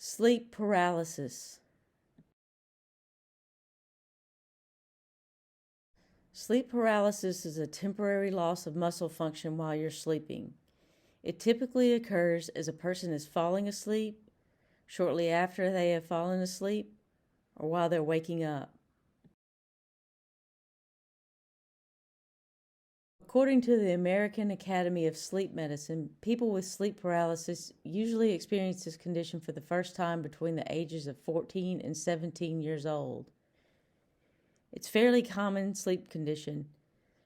Sleep paralysis. Sleep paralysis is a temporary loss of muscle function while you're sleeping. It typically occurs as a person is falling asleep, shortly after they have fallen asleep, or while they're waking up. According to the American Academy of Sleep Medicine, people with sleep paralysis usually experience this condition for the first time between the ages of 14 and 17 years old. It's a fairly common sleep condition.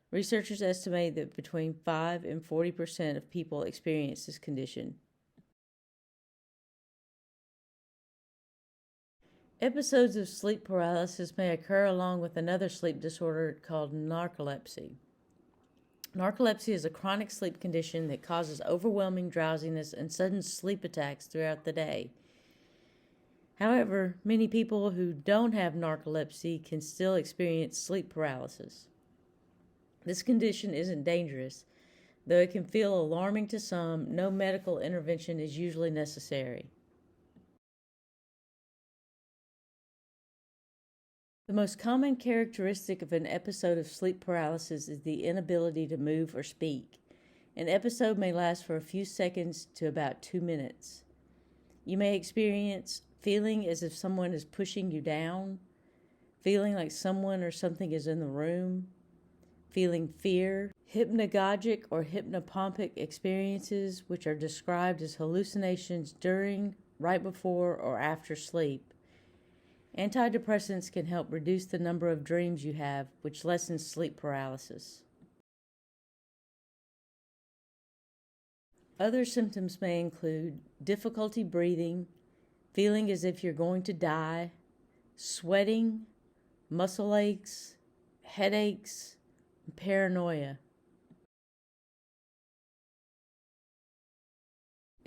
Researchers estimate that between 5 and 40% of people experience this condition. Episodes of sleep paralysis may occur along with another sleep disorder called narcolepsy. Narcolepsy is a chronic sleep condition that causes overwhelming drowsiness and sudden sleep attacks throughout the day. However, many people who don't have narcolepsy can still experience sleep paralysis. This condition isn't dangerous. Though it can feel alarming to some, no medical intervention is usually necessary. The most common characteristic of an episode of sleep paralysis is the inability to move or speak. An episode may last for a few seconds to about 2 minutes. You may experience feeling as if someone is pushing you down, feeling like someone or something is in the room, feeling fear, hypnagogic or hypnopompic experiences, which are described as hallucinations during, right before, or after sleep. Antidepressants can help reduce the number of dreams you have, which lessens sleep paralysis. Other symptoms may include difficulty breathing, feeling as if you're going to die, sweating, muscle aches, headaches, and paranoia.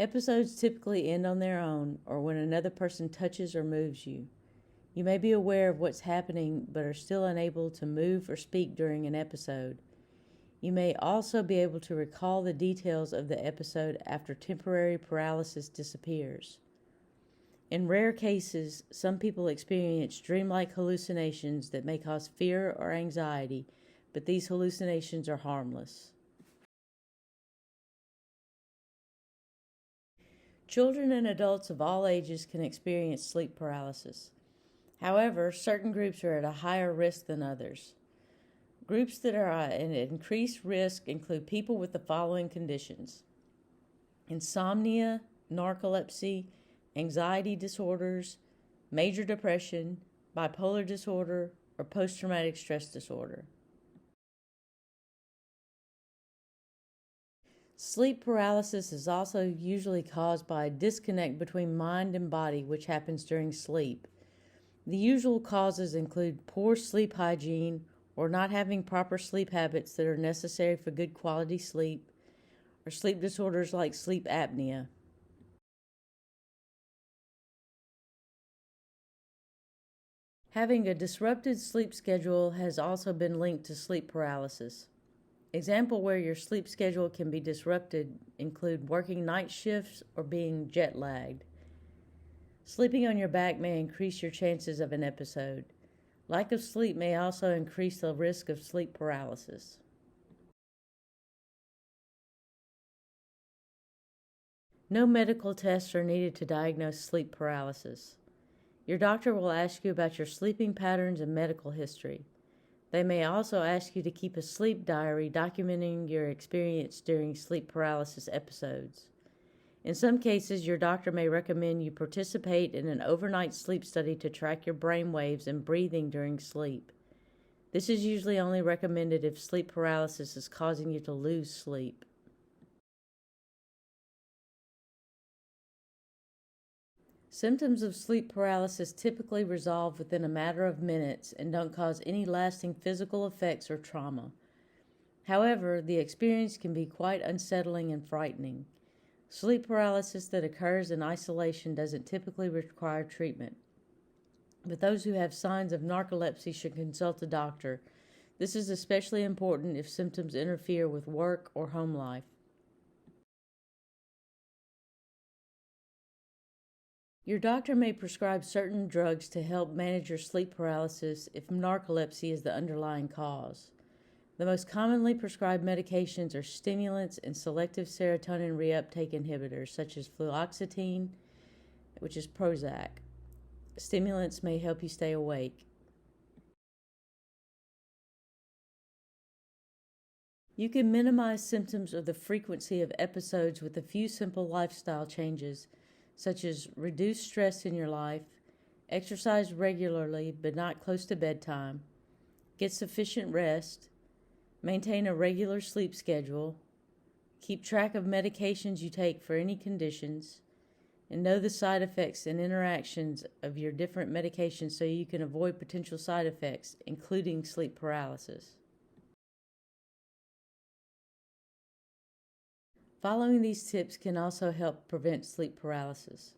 Episodes typically end on their own or when another person touches or moves you. You may be aware of what's happening but are still unable to move or speak during an episode. You may also be able to recall the details of the episode after temporary paralysis disappears. In rare cases, some people experience dreamlike hallucinations that may cause fear or anxiety, but these hallucinations are harmless. Children and adults of all ages can experience sleep paralysis. However, certain groups are at a higher risk than others. Groups that are at an increased risk include people with the following conditions: insomnia, narcolepsy, anxiety disorders, major depression, bipolar disorder, or post-traumatic stress disorder. Sleep paralysis is also usually caused by a disconnect between mind and body, which happens during sleep. The usual causes include poor sleep hygiene or not having proper sleep habits that are necessary for good quality sleep, or sleep disorders like sleep apnea. Having a disrupted sleep schedule has also been linked to sleep paralysis. Examples where your sleep schedule can be disrupted include working night shifts or being jet lagged. Sleeping on your back may increase your chances of an episode. Lack of sleep may also increase the risk of sleep paralysis. No medical tests are needed to diagnose sleep paralysis. Your doctor will ask you about your sleeping patterns and medical history. They may also ask you to keep a sleep diary documenting your experience during sleep paralysis episodes. In some cases, your doctor may recommend you participate in an overnight sleep study to track your brain waves and breathing during sleep. This is usually only recommended if sleep paralysis is causing you to lose sleep. Symptoms of sleep paralysis typically resolve within a matter of minutes and don't cause any lasting physical effects or trauma. However, the experience can be quite unsettling and frightening. Sleep paralysis that occurs in isolation doesn't typically require treatment, but those who have signs of narcolepsy should consult a doctor. This is especially important if symptoms interfere with work or home life. Your doctor may prescribe certain drugs to help manage your sleep paralysis if narcolepsy is the underlying cause. The most commonly prescribed medications are stimulants and selective serotonin reuptake inhibitors, such as fluoxetine, which is Prozac. Stimulants may help you stay awake. You can minimize symptoms or the frequency of episodes with a few simple lifestyle changes, such as reduce stress in your life, exercise regularly but not close to bedtime, get sufficient rest, maintain a regular sleep schedule, keep track of medications you take for any conditions, and know the side effects and interactions of your different medications so you can avoid potential side effects, including sleep paralysis. Following these tips can also help prevent sleep paralysis.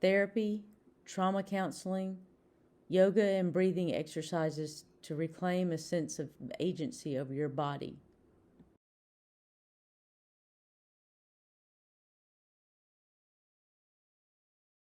Therapy, trauma counseling, yoga and breathing exercises to reclaim a sense of agency over your body.